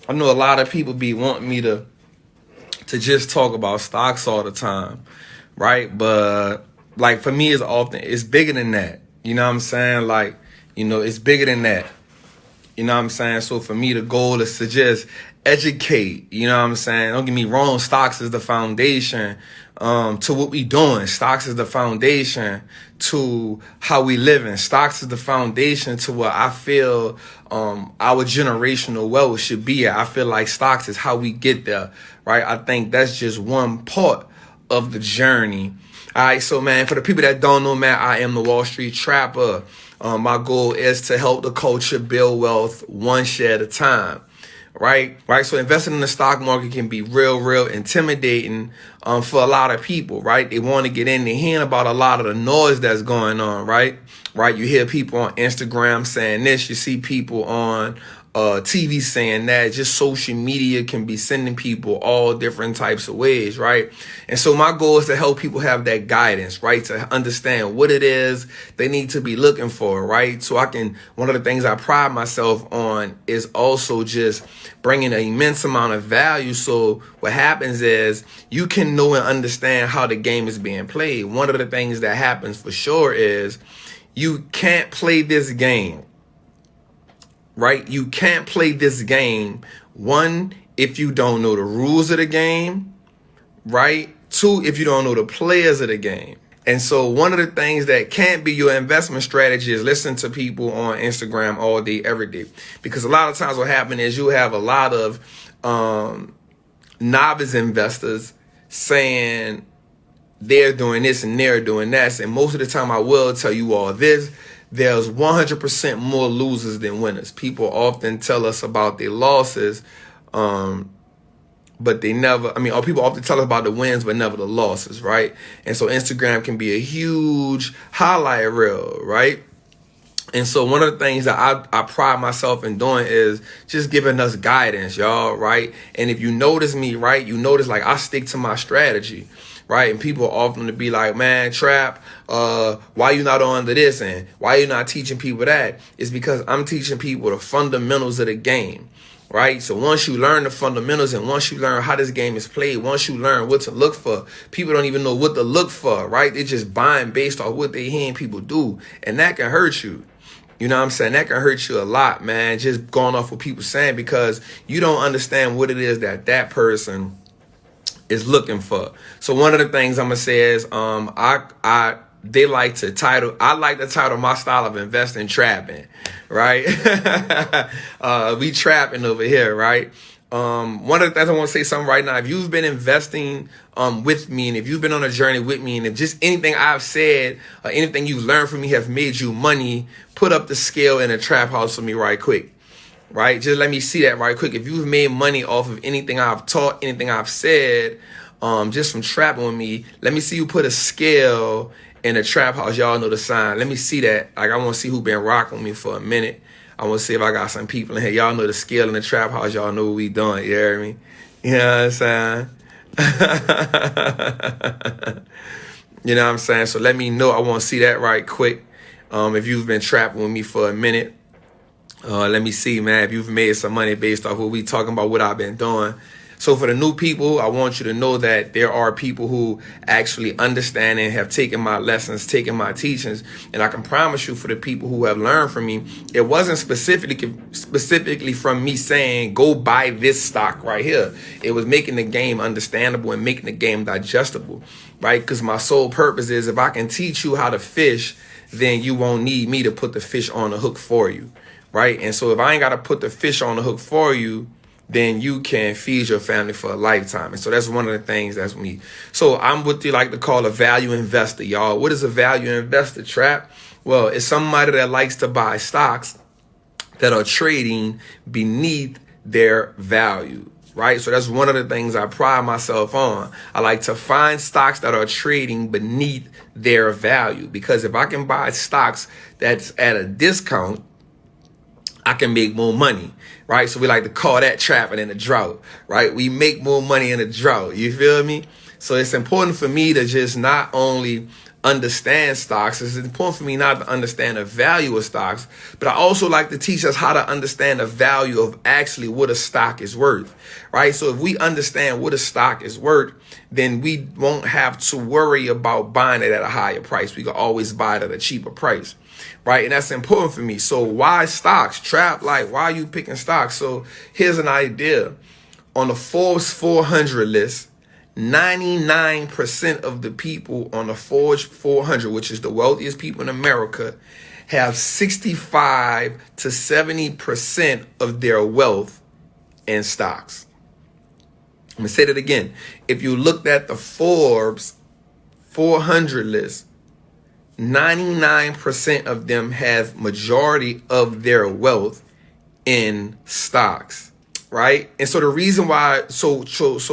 I know a lot of people be wanting me to just talk about stocks all the time, right? But like for me, it's bigger than that. You know what I'm saying? Like, it's bigger than that. You know what I'm saying? So for me, the goal is to just educate. You know what I'm saying? Don't get me wrong. Stocks is the foundation to what we doing. Stocks is the foundation to how we living. Stocks is the foundation to what I feel our generational wealth should be at. I feel like stocks is how we get there, right? I think that's just one part of the journey. All right, so man, for the people that don't know, man, I am the Wall Street Trapper. My goal is to help the culture build wealth one share at a time. Right. So investing in the stock market can be real intimidating for a lot of people. Right. They want to get in. They hear about a lot of the noise that's going on. Right. You hear people on Instagram saying this. You see people on TV saying that. Just social media can be sending people all different types of ways, right? And so my goal is to help people have that guidance, right? To understand what it is they need to be looking for, right? So one of the things I pride myself on is also just bringing an immense amount of value. So what happens is you can know and understand how the game is being played. One of the things that happens for sure is you can't play this game. Right? You can't play this game. One, if you don't know the rules of the game, right? Two, if you don't know the players of the game. And so one of the things that can't be your investment strategy is listen to people on Instagram all day, every day. Because a lot of times what happens is you have a lot of novice investors saying they're doing this and they're doing that. And most of the time I will tell you all this. There's 100% more losers than winners. People often tell us about their losses, but they never, or people often tell us about the wins, but never the losses, right? And so Instagram can be a huge highlight reel, right? And so one of the things that I pride myself in doing is just giving us guidance, y'all, right? And if you notice me, right, you notice like I stick to my strategy. Right. And people often to be like, man, Trap, why you not on to this? And why you not teaching people that? It's because I'm teaching people the fundamentals of the game. Right. So once you learn the fundamentals and once you learn how this game is played, once you learn what to look for, people don't even know what to look for. Right. They're just buying based off what they hearing people do. And that can hurt you. You know what I'm saying? That can hurt you a lot, man. Just going off what people saying because you don't understand what it is that person is looking for. So one of the things I'm gonna say is I like to title my style of investing trapping, right? We trapping over here, right? One of the things I want to say something right now, if you've been investing with me and if you've been on a journey with me and if just anything I've said or anything you've learned from me have made you money, put up the scale in a trap house for me right quick. Right? Just let me see that right quick. If you've made money off of anything I've taught, anything I've said, just from trapping with me, let me see you put a scale in a trap house. Y'all know the sign. Let me see that. Like, I want to see who been rocking with me for a minute. I want to see if I got some people in here. Y'all know the scale in the trap house. Y'all know what we doing. You hear me? You know what I'm saying? You know what I'm saying? So let me know. I want to see that right quick. If you've been trapping with me for a minute. Let me see, man, if you've made some money based off what we talking about, what I've been doing. So for the new people, I want you to know that there are people who actually understand and have taken my lessons, taken my teachings. And I can promise you for the people who have learned from me, it wasn't specifically from me saying, go buy this stock right here. It was making the game understandable and making the game digestible, right? Because my sole purpose is if I can teach you how to fish, then you won't need me to put the fish on the hook for you. Right. And so if I ain't got to put the fish on the hook for you, then you can feed your family for a lifetime. And so that's one of the things that's me. So I'm what you like to call a value investor, y'all. What is a value investor, Trap? Well, it's somebody that likes to buy stocks that are trading beneath their value. Right. So that's one of the things I pride myself on. I like to find stocks that are trading beneath their value, because if I can buy stocks that's at a discount, I can make more money, right? So we like to call that trapping in a drought, right? We make more money in a drought. You feel me? So it's important for me to just not only understand stocks. It's important for me not to understand the value of stocks, but I also like to teach us how to understand the value of actually what a stock is worth, right? So if we understand what a stock is worth, then we won't have to worry about buying it at a higher price. We can always buy it at a cheaper price, right? And that's important for me. So why stocks? Trap, like, why are you picking stocks? So here's an idea. On the Forbes 400 list, 99% of the people on the Forbes 400, which is the wealthiest people in America, have 65 to 70% of their wealth in stocks. I'm going to say that again. If you looked at the Forbes 400 list, 99% of them have majority of their wealth in stocks. Right? And so the reason why, so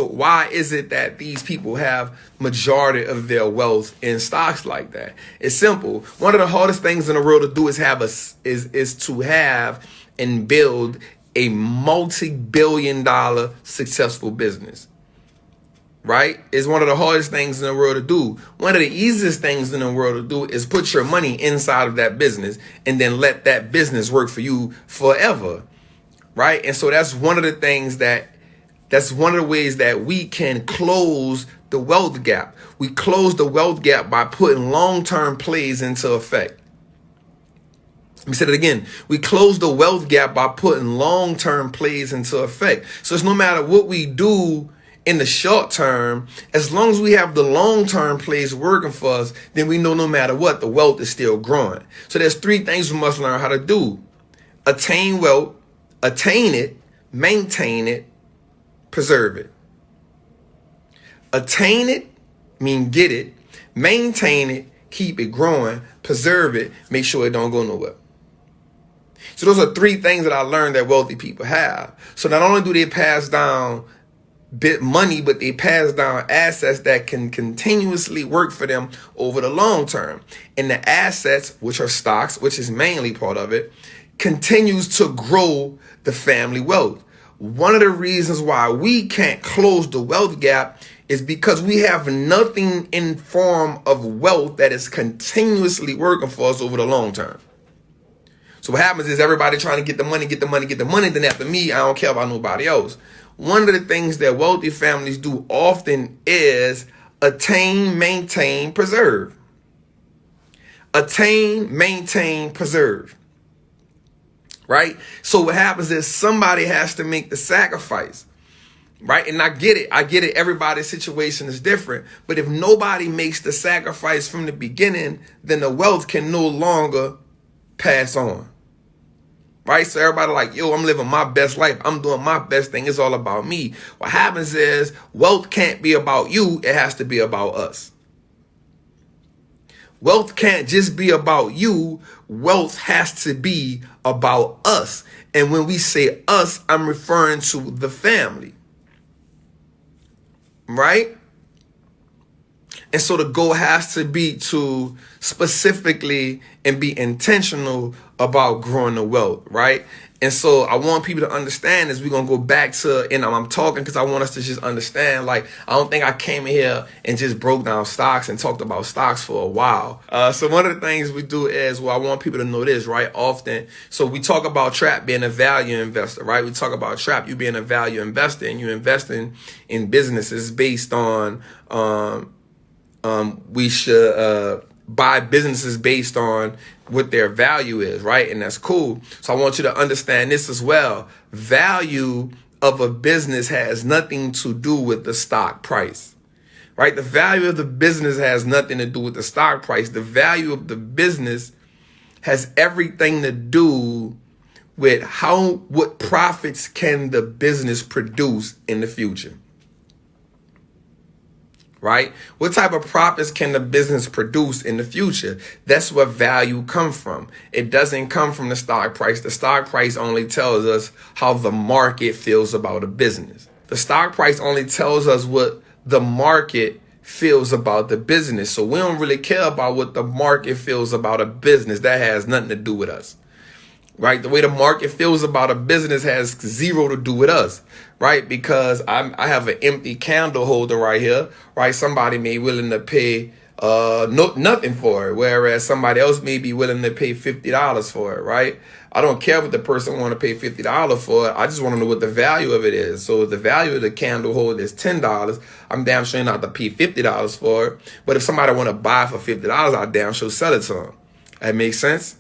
why is it that these people have majority of their wealth in stocks like that? It's simple. One of the hardest things in the world to do is is to have and build a multi-billion-dollar successful business. Right? It's one of the hardest things in the world to do. One of the easiest things in the world to do is put your money inside of that business and then let that business work for you forever. Right? And so that's one of the things that's one of the ways that we can close the wealth gap. We close the wealth gap by putting long-term plays into effect. Let me say that again. We close the wealth gap by putting long-term plays into effect. So it's no matter what we do in the short term, as long as we have the long-term plays working for us, then we know no matter what, the wealth is still growing. So there's three things we must learn how to do. Attain wealth. Attain it, maintain it, preserve it. Attain it, mean get it. Maintain it, keep it growing. Preserve it, make sure it don't go nowhere. So those are three things that I learned that wealthy people have. So not only do they pass down money, but they pass down assets that can continuously work for them over the long term. And the assets, which are stocks, which is mainly part of it, continues to grow the family wealth. One of the reasons why we can't close the wealth gap is because we have nothing in form of wealth that is continuously working for us over the long term. So what happens is everybody trying to get the money. Then after me, I don't care about nobody else. One of the things that wealthy families do often is attain, maintain, preserve. Attain, maintain, preserve. Right? So what happens is somebody has to make the sacrifice. Right? And I get it. Everybody's situation is different. But if nobody makes the sacrifice from the beginning, then the wealth can no longer pass on. Right? So everybody like, yo, I'm living my best life. I'm doing my best thing. It's all about me. What happens is wealth can't be about you. It has to be about us. Wealth can't just be about you. Wealth has to be about us. And when we say us, I'm referring to the family. Right? And so the goal has to be to specifically and be intentional about growing the wealth, right? And so I want people to understand this. We're going to go back to, and I'm talking because I want us to just understand, like, I don't think I came here and just broke down stocks and talked about stocks for a while. So one of the things we do is, well, I want people to know this, right? Often. So we talk about Trap being a value investor, right? We talk about Trap, you being a value investor, and you investing in businesses based on, we should buy businesses based on what their value is, right? And that's cool. So I want you to understand this as well. Value of a business has nothing to do with the stock price, right? The value of the business has nothing to do with the stock price. The value of the business has everything to do with what profits can the business produce in the future. Right? What type of profits can the business produce in the future? That's where value comes from. It doesn't come from the stock price. The stock price only tells us how the market feels about a business. The stock price only tells us what the market feels about the business. So we don't really care about what the market feels about a business. That has nothing to do with us. Right? The way the market feels about a business has zero to do with us, right? Because I have an empty candle holder right here, right? Somebody may be willing to pay nothing for it, whereas somebody else may be willing to pay $50 for it, right? I don't care what the person want to pay $50 for it. I just want to know what the value of it is. So if the value of the candle holder is $10, I'm damn sure not to pay $50 for it. But if somebody want to buy for $50, I damn sure sell it to them. That makes sense?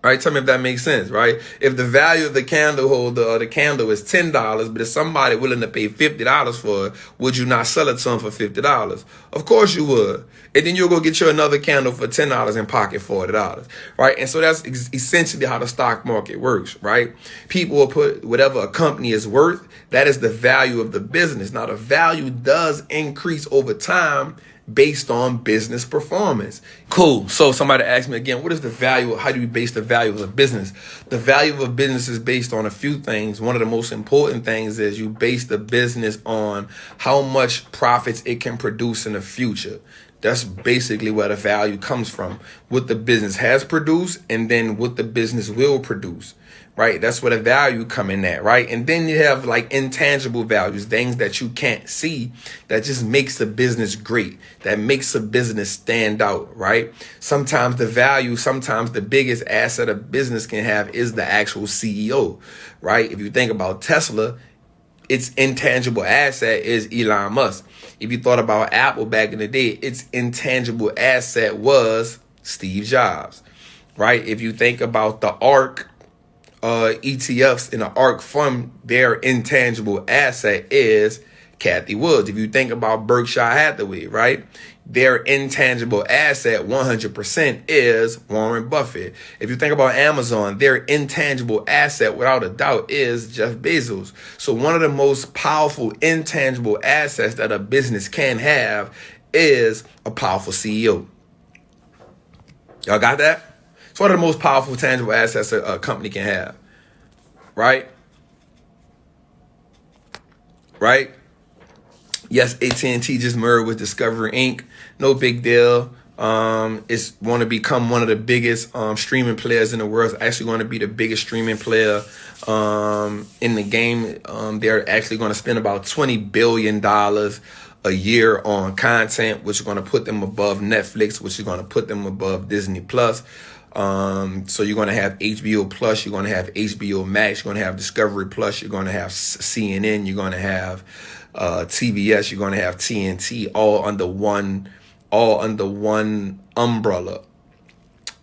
Right? Tell me if that makes sense, right? If the value of the candle holder or the candle is $10, but if somebody willing to pay $50 for it, would you not sell it to them for $50? Of course you would. And then you'll go get you another candle for $10 and pocket $40, right? And so that's essentially how the stock market works, right? People will put whatever a company is worth, that is the value of the business. Now, the value does increase over time based on business performance. Cool. So somebody asked me again, what is the value? How do you base the value of a business? The value of a business is based on a few things. One of the most important things is you base the business on how much profits it can produce in the future. That's basically where the value comes from. What the business has produced and then what the business will produce. Right? That's where the value come in at, right? And then you have like intangible values, things that you can't see that just makes the business great, that makes a business stand out, right? Sometimes the biggest asset a business can have is the actual CEO, right? If you think about Tesla, its intangible asset is Elon Musk. If you thought about Apple back in the day, its intangible asset was Steve Jobs, right? If you think about the ARK, ETFs in the ARK fund, their intangible asset is Kathy Woods. If you think about Berkshire Hathaway, right? Their intangible asset 100% is Warren Buffett. If you think about Amazon, their intangible asset without a doubt is Jeff Bezos. So one of the most powerful intangible assets that a business can have is a powerful CEO. Y'all got that? It's one of the most powerful tangible assets a company can have, right? Right? Yes, AT&T just merged with Discovery Inc. No big deal. It's going to become one of the biggest streaming players in the world. It's actually going to be the biggest streaming player in the game. They're actually going to spend about $20 billion a year on content, which is going to put them above Netflix, which is going to put them above Disney Plus. So you're going to have HBO Plus, you're going to have HBO Max, you're going to have Discovery Plus, you're going to have CNN, you're going to have TBS, you're going to have TNT, all under one umbrella.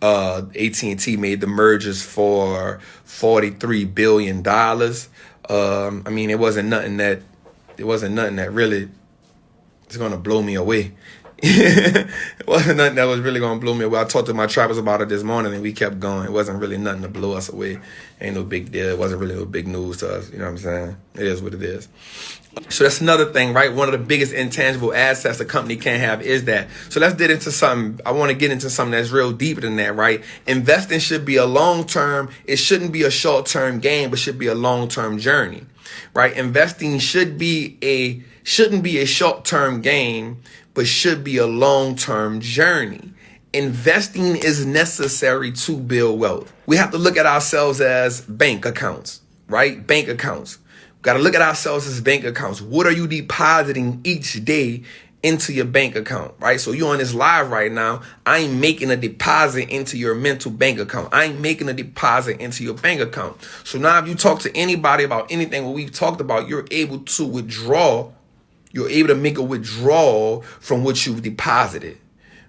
AT&T made the mergers for $43 billion. I mean, it wasn't nothing that really is going to blow me away. It wasn't nothing that was really going to blow me away. I talked to my trappers about it this morning and we kept going. It wasn't really nothing to blow us away. Ain't no big deal. It wasn't really no big news to us. You know what I'm saying? It is what it is. So that's another thing, right? One of the biggest intangible assets a company can have is that. So let's get into something. I want to get into something that's real deeper than that, right? Investing should be a long-term. It shouldn't be a short-term game, but should be a long-term journey, right? Investing shouldn't be a short-term game, but should be a long-term journey. Investing is necessary to build wealth. We have to look at ourselves as bank accounts, right? Bank accounts. Got to look at ourselves as bank accounts. What are you depositing each day into your bank account, right? So you're on this live right now. I ain't making a deposit into your mental bank account. I ain't making a deposit into your bank account. So now if you talk to anybody about anything what we've talked about, you're able to withdraw. You're able to make a withdrawal from what you've deposited,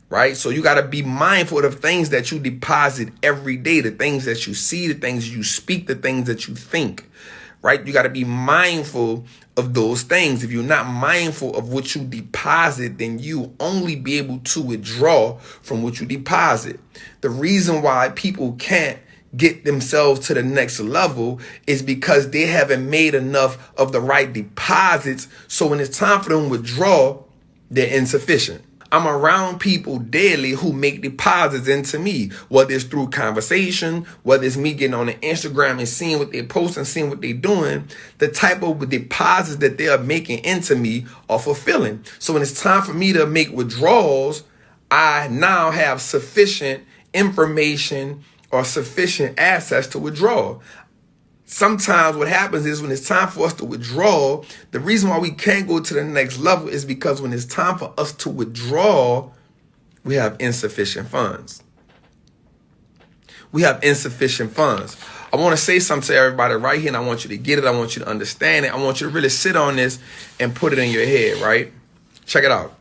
right? So you got to be mindful of the things that you deposit every day, the things that you see, the things you speak, the things that you think, right? You got to be mindful of those things. If you're not mindful of what you deposit, then you only be able to withdraw from what you deposit. The reason why people can't get themselves to the next level is because they haven't made enough of the right deposits. So when it's time for them to withdraw, they're insufficient. I'm around people daily who make deposits into me, whether it's through conversation, whether it's me getting on the Instagram and seeing what they're posting, seeing what they're doing. The type of deposits that they are making into me are fulfilling. So when it's time for me to make withdrawals, I now have sufficient information or sufficient assets to withdraw. sometimes what happens is when it's time for us to withdraw, the reason why we can't go to the next level is because when it's time for us to withdraw, we have insufficient funds. We have insufficient funds. I want to say something to everybody right here, and I want you to get it. I want you to understand it. I want you to really sit on this and put it in your head, right? Check it out.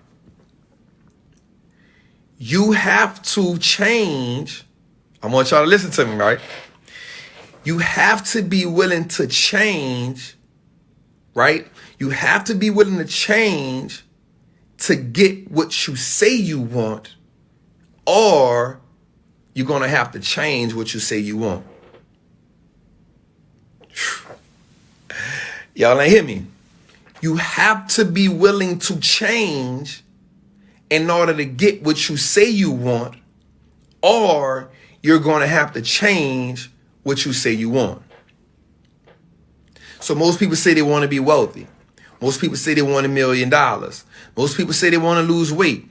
You have to change. I want y'all to listen to me, right? You have to be willing to change, right? You have to be willing to change to get what you say you want, or you're going to have to change what you say you want. Y'all ain't hear me. You have to be willing to change in order to get what you say you want, or you're going to have to change what you say you want. So most people say they want to be wealthy. Most people say they want $1 million. Most people say they want to lose weight.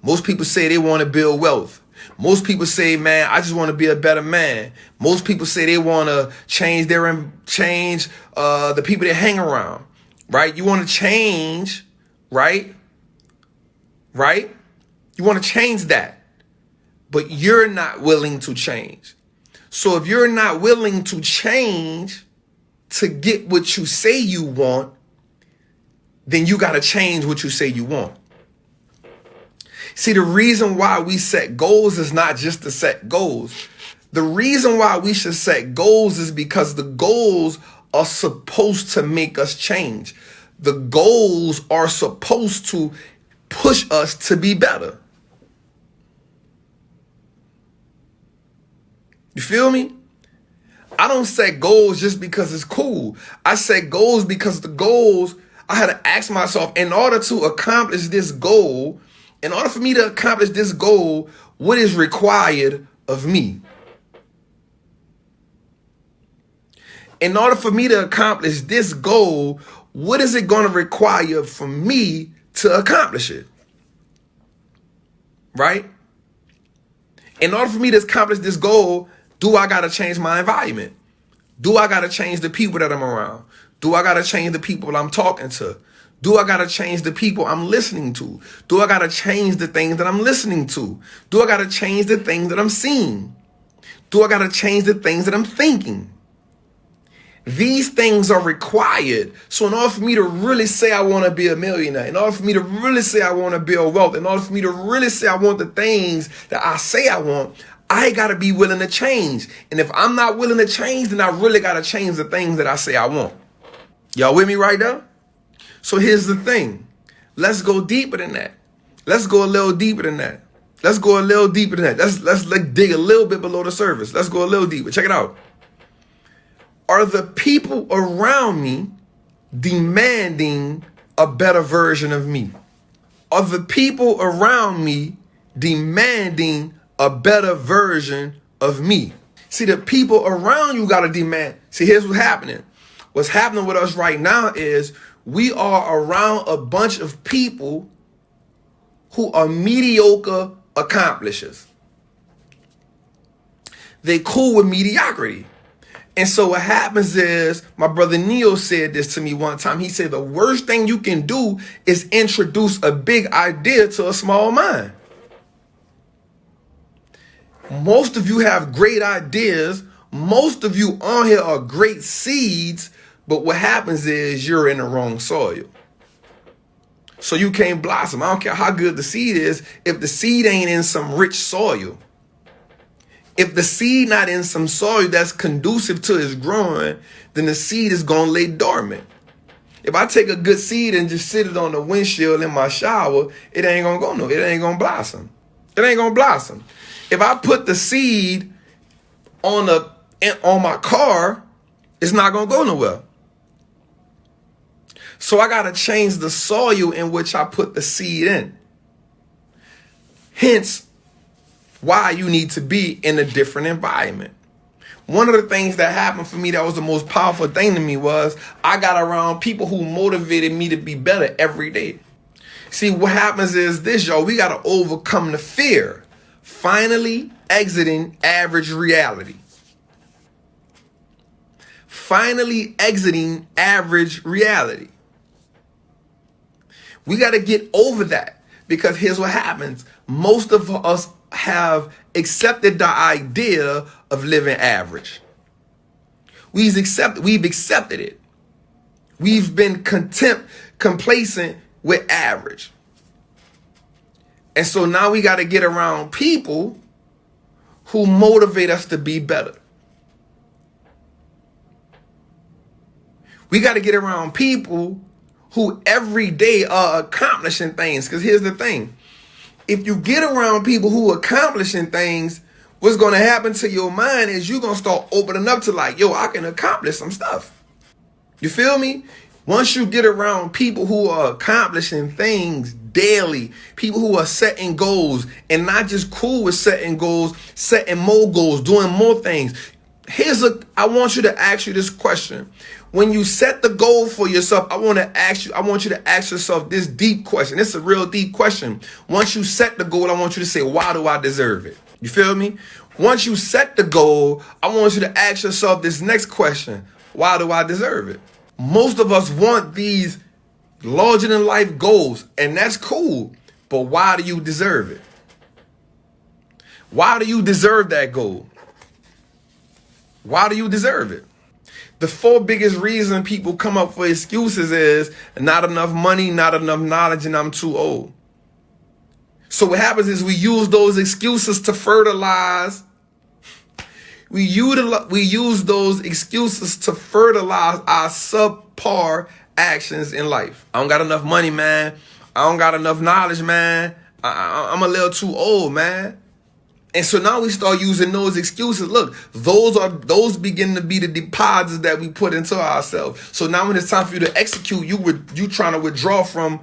Most people say they want to build wealth. Most people say, man, I just want to be a better man. Most people say they want to change the people they hang around, right? You want to change, right? Right? You want to change that, but you're not willing to change. So if you're not willing to change to get what you say you want, then you got to change what you say you want. See, the reason why we set goals is not just to set goals. The reason why we should set goals is because the goals are supposed to make us change. The goals are supposed to push us to be better. You feel me? I don't set goals just because it's cool. I set goals because the goals, I had to ask myself, in order to accomplish this goal, in order for me to accomplish this goal, what is required of me? In order for me to accomplish this goal, what is it going to require from me to accomplish it? Right? In order for me to accomplish this goal, do I got to change my environment? Do I got to change the people that I'm around? Do I got to change the people I'm talking to? Do I got to change the people I'm listening to? Do I got to change the things that I'm listening to? Do I got to change the things that I'm seeing? Do I got to change the things that I'm thinking? These things are required. So in order for me to really say I want to be a millionaire, in order for me to really say I want to build wealth, in order for me to really say I want the things that I say I want, I got to be willing to change. And if I'm not willing to change, then I really got to change the things that I say I want. Y'all with me right now? So here's the thing. Let's go deeper than that. Let's go a little deeper than that. Let's go a little deeper than that. Let's dig a little bit below the surface. Let's go a little deeper. Check it out. Are the people around me demanding a better version of me? Are the people around me demanding a better version of me? See, the people around you got to demand. See, here's what's happening. What's happening with us right now is we are around a bunch of people who are mediocre accomplishers. They cool with mediocrity. And so what happens is, my brother Neo said this to me one time. He said the worst thing you can do is introduce a big idea to a small mind. Most of you have great ideas. Most of you on here are great seeds. But what happens is you're in the wrong soil. So you can't blossom. I don't care how good the seed is if the seed ain't in some rich soil. If the seed not in some soil that's conducive to its growing, then the seed is going to lay dormant. If I take a good seed and just sit it on the windshield in my shower, it ain't going to go no. It ain't going to blossom. It ain't going to blossom. If I put the seed on my car, it's not going to go nowhere. So I got to change the soil in which I put the seed in. Hence, why you need to be in a different environment. One of the things that happened for me that was the most powerful thing to me was I got around people who motivated me to be better every day. See, what happens is this, y'all, we got to overcome the fear. Finally exiting average reality. finally exiting average reality. We got to get over that, because here's what happens. Most of us have accepted the idea of living average. We've accepted it. We've been complacent with average. And so now we got to get around people who motivate us to be better. We got to get around people who every day are accomplishing things. Because here's the thing. If you get around people who are accomplishing things, what's going to happen to your mind is you're going to start opening up to like, yo, I can accomplish some stuff. You feel me? Once you get around people who are accomplishing things daily, people who are setting goals, and not just cool with setting goals, setting more goals, doing more things. I want you to ask you this question. When you set the goal for yourself, I want you to ask yourself this deep question. It's a real deep question. Once you set the goal, I want you to say, why do I deserve it? You feel me? Once you set the goal, I want you to ask yourself this next question. Why do I deserve it? Most of us want these larger than life goals, and that's cool. But why do you deserve it? Why do you deserve that goal? Why do you deserve it? The 4 biggest reasons people come up for excuses is not enough money, not enough knowledge, and I'm too old. So what happens is we use those excuses to fertilize. We use those excuses to fertilize our subpar actions in life. I don't got enough money, man. I don't got enough knowledge, man. I'm a little too old, man. And so now we start using those excuses. Look, those begin to be the deposits that we put into ourselves. So now when it's time for you to execute, you trying to withdraw from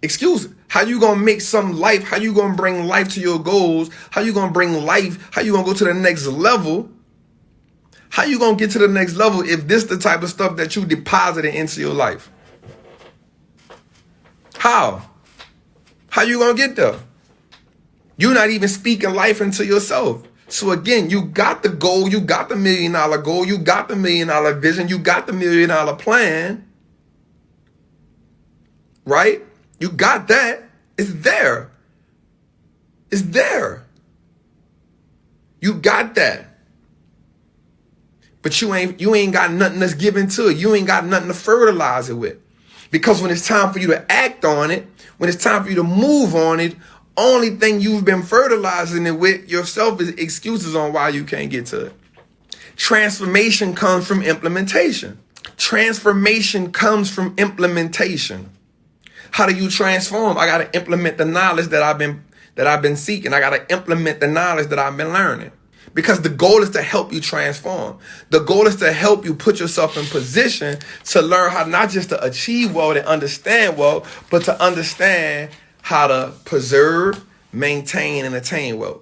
excuses. How you gonna make some life? How you gonna bring life to your goals? How you gonna bring life? How you gonna go to the next level? How you gonna get to the next level if this the type of stuff that you deposited into your life? How? How you gonna get there? You're not even speaking life into yourself. So again, you got the goal, you got the $1 million goal, you got the $1 million vision, you got the $1 million plan, right? You got that. It's there. It's there. You got that. But you ain't got nothing that's given to it. You ain't got nothing to fertilize it with. Because when it's time for you to act on it, when it's time for you to move on it, only thing you've been fertilizing it with yourself is excuses on why you can't get to it. Transformation comes from implementation. Transformation comes from implementation. How do you transform? I got to implement the knowledge that I've been seeking. I got to implement the knowledge that I've been learning. Because the goal is to help you transform. The goal is to help you put yourself in position to learn how not just to achieve wealth and understand wealth, but to understand how to preserve, maintain, and attain wealth.